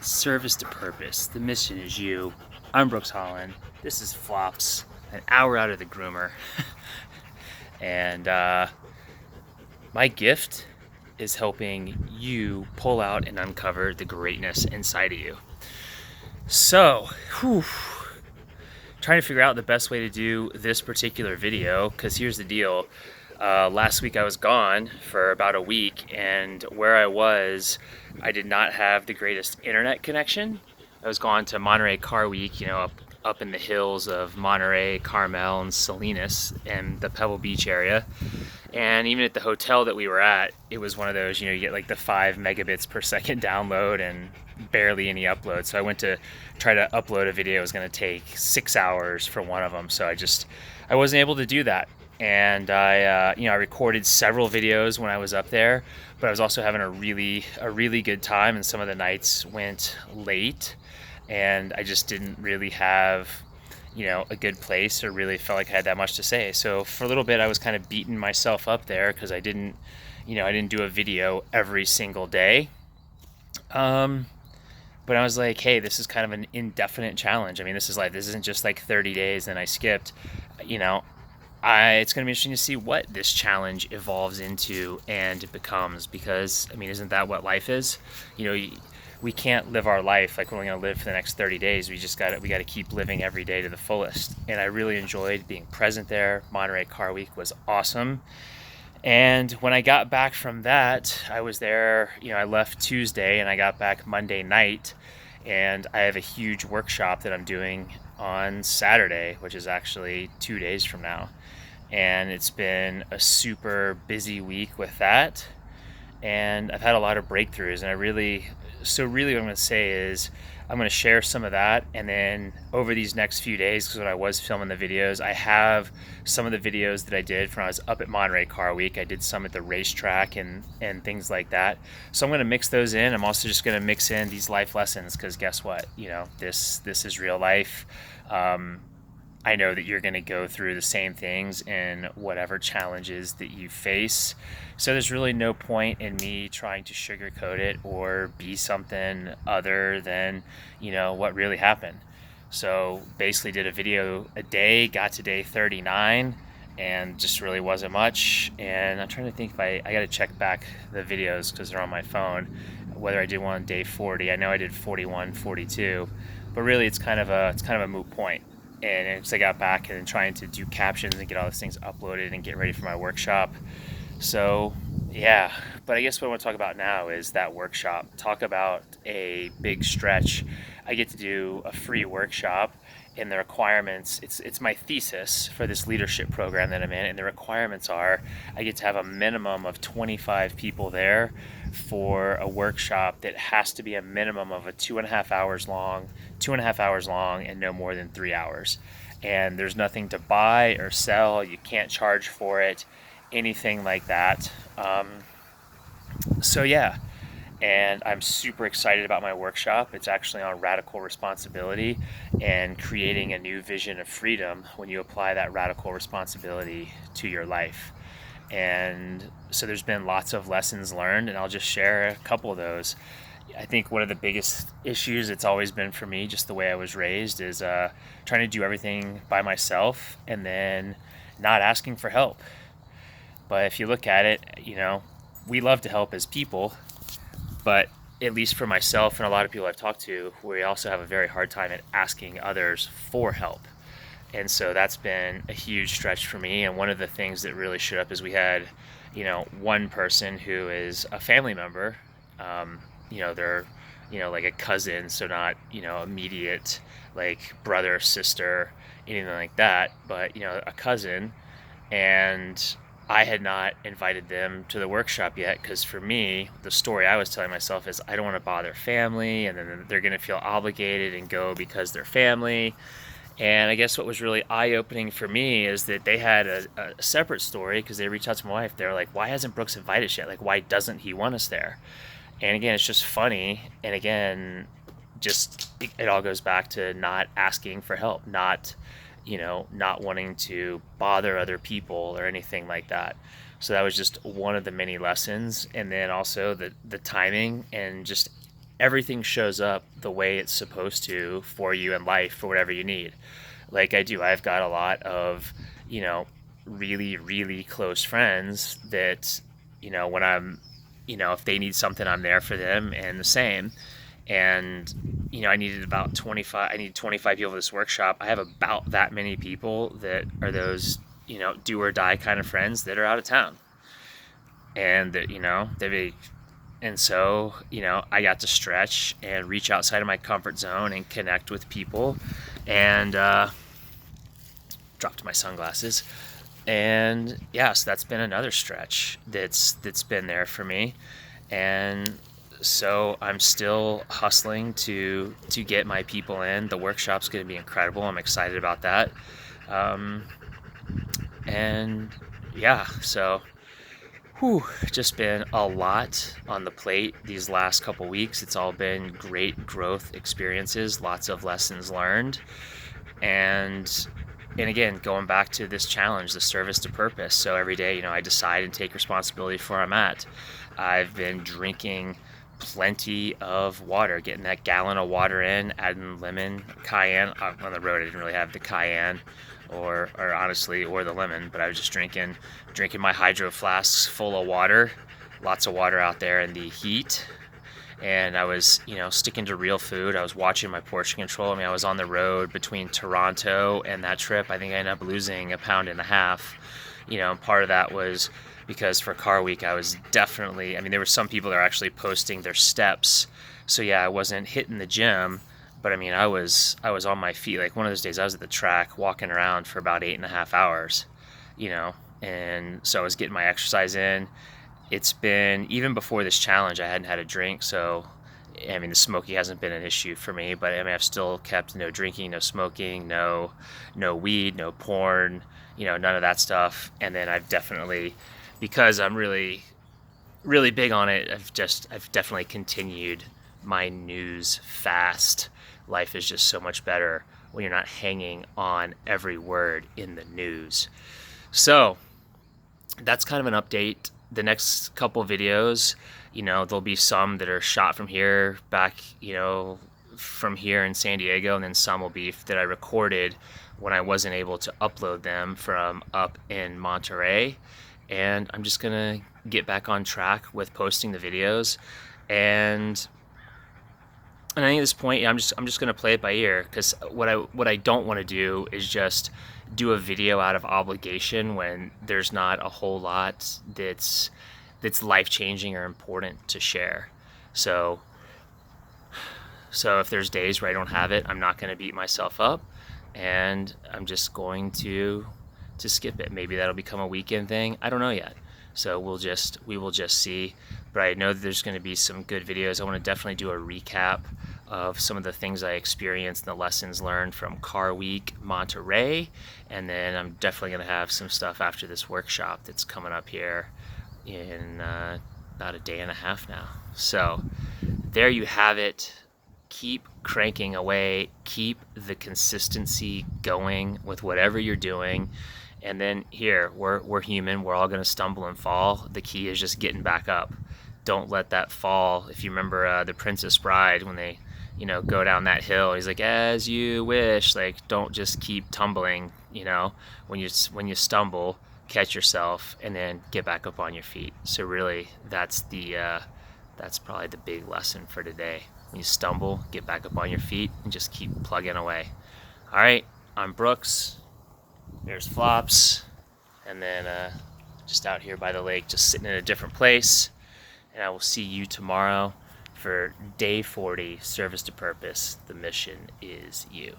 Service to purpose. The mission is you. I'm Brooks Holland. This is Flops, an hour out of the groomer. and my gift is helping you pull out and uncover the greatness inside of you. So, trying to figure out the best way to do this particular video, because here's the deal. Last week I was gone for about a week, and where I was, I did not have the greatest internet connection. I was gone to Monterey Car Week, up in the hills of Monterey, Carmel, and Salinas, and the Pebble Beach area. And even at the hotel that we were at, it was one of those, you get like the 5 megabits per second download and barely any upload. So I went to try to upload a video. It was going to take 6 hours for one of them. So I wasn't able to do that. And I recorded several videos when I was up there, but I was also having a really good time. And some of the nights went late, and I just didn't really have a good place, or really felt like I had that much to say. So for a little bit I was kind of beating myself up there because I didn't do a video every single day. But I was like, hey, this is kind of an indefinite challenge. I mean, this isn't just like 30 days and I skipped. It's going to be interesting to see what this challenge evolves into and it becomes, because isn't that what life is? We can't live our life like we're only going to live for the next 30 days. We got to keep living every day to the fullest. And I really enjoyed being present there. Monterey Car Week was awesome. And when I got back from that, I was there, I left Tuesday and I got back Monday night, and I have a huge workshop that I'm doing on Saturday, which is actually 2 days from now. And it's been a super busy week with that. And I've had a lot of breakthroughs, and really what I'm going to say is I'm going to share some of that, and then over these next few days, because when I was filming the videos, I have some of the videos that I did when I was up at Monterey Car Week. I did some at the racetrack and things like that. So I'm going to mix those in. I'm also just going to mix in these life lessons, because guess what? This is real life. I know that you're going to go through the same things in whatever challenges that you face. So there's really no point in me trying to sugarcoat it or be something other than, what really happened. So basically did a video a day, got to day 39, and just really wasn't much. And I'm trying to think if I got to check back the videos because they're on my phone, whether I did one on day 40. I know I did 41, 42, but really it's kind of a moot point. And as I got back and trying to do captions and get all these things uploaded and get ready for my workshop. So yeah, but I guess what I want to talk about now is that workshop. Talk about a big stretch. I get to do a free workshop, and the requirements, it's my thesis for this leadership program that I'm in, and the requirements are I get to have a minimum of 25 people there for a workshop that has to be a minimum of 2.5 hours long, and no more than 3 hours. And there's nothing to buy or sell. You can't charge for it, anything like that. So yeah, and I'm super excited about my workshop. It's actually on radical responsibility and creating a new vision of freedom when you apply that radical responsibility to your life. And so there's been lots of lessons learned, and I'll just share a couple of those. I think one of the biggest issues it's always been for me, just the way I was raised, is trying to do everything by myself and then not asking for help. But if you look at it, we love to help as people, but at least for myself and a lot of people I've talked to, we also have a very hard time at asking others for help. And so that's been a huge stretch for me. And one of the things that really showed up is we had, one person who is a family member. They're, like a cousin, so not, immediate, like brother, sister, anything like that, but, a cousin. And I had not invited them to the workshop yet, because for me, the story I was telling myself is I don't want to bother family, and then they're going to feel obligated and go because they're family. And I guess what was really eye-opening for me is that they had a separate story, because they reached out to my wife. They're like, why hasn't Brooks invited us yet? Like, why doesn't he want us there? And again, it's just funny. And again, it all goes back to not asking for help, not wanting to bother other people or anything like that. So that was just one of the many lessons. And then also the timing and just everything shows up the way it's supposed to for you in life for whatever you need. Like I do, I've got a lot of, really, really close friends that, when I'm, if they need something, I'm there for them, and the same. And, I needed about 25, I need 25 people for this workshop. I have about that many people that are those, do or die kind of friends that are out of town. And that, and so, I got to stretch and reach outside of my comfort zone and connect with people, and dropped my sunglasses. And yeah, so that's been another stretch that's been there for me. And so I'm still hustling to get my people in. The workshop's going to be incredible. I'm excited about that. And yeah, so just been a lot on the plate these last couple weeks. It's all been great growth experiences, lots of lessons learned, and again, going back to this challenge, the service to purpose. So every day, I decide and take responsibility for where I'm at. I've been drinking plenty of water, getting that gallon of water in, adding lemon, cayenne. On the road, I didn't really have the cayenne or honestly, or the lemon, but I was just drinking my hydro flasks full of water, lots of water out there in the heat. And I was, sticking to real food. I was watching my portion control. I mean, I was on the road between Toronto and that trip. I think I ended up losing 1.5 pounds. And part of that was because for Car Week, I was definitely, there were some people that are actually posting their steps. So yeah, I wasn't hitting the gym, but I was on my feet. Like one of those days I was at the track walking around for about 8.5 hours, and so I was getting my exercise in. It's been, even before this challenge, I hadn't had a drink, so the smoking hasn't been an issue for me, but I've still kept no drinking, no smoking, no weed, no porn, none of that stuff. And then I've definitely, because I'm really, really big on it, I've definitely continued my news fast. Life is just so much better when you're not hanging on every word in the news. So that's kind of an update. The next couple videos, there'll be some that are shot from here back, from here in San Diego, and then some will be that I recorded when I wasn't able to upload them from up in Monterey. And I'm just gonna get back on track with posting the videos, and I think at this point, I'm just gonna play it by ear, because what I don't want to do is just do a video out of obligation when there's not a whole lot that's life-changing or important to share. So if there's days where I don't have it, I'm not going to beat myself up, and I'm just going to skip it. Maybe that'll become a weekend thing. I don't know yet. So we will just see. But I know that there's going to be some good videos. I want to definitely do a recap of some of the things I experienced and the lessons learned from Car Week Monterey. And then I'm definitely going to have some stuff after this workshop that's coming up here in about 1.5 days now. So there you have it. Keep cranking away. Keep the consistency going with whatever you're doing. And then here, we're human. We're all going to stumble and fall. The key is just getting back up. Don't let that fall. If you remember The Princess Bride, when they, go down that hill, he's like, as you wish. Like, don't just keep tumbling. When you stumble, catch yourself, and then get back up on your feet. So really, that's probably the big lesson for today. When you stumble, get back up on your feet and just keep plugging away. All right, I'm Brooks. There's Flops, and then just out here by the lake, just sitting in a different place. And I will see you tomorrow for day 40, Service to Purpose. The mission is you.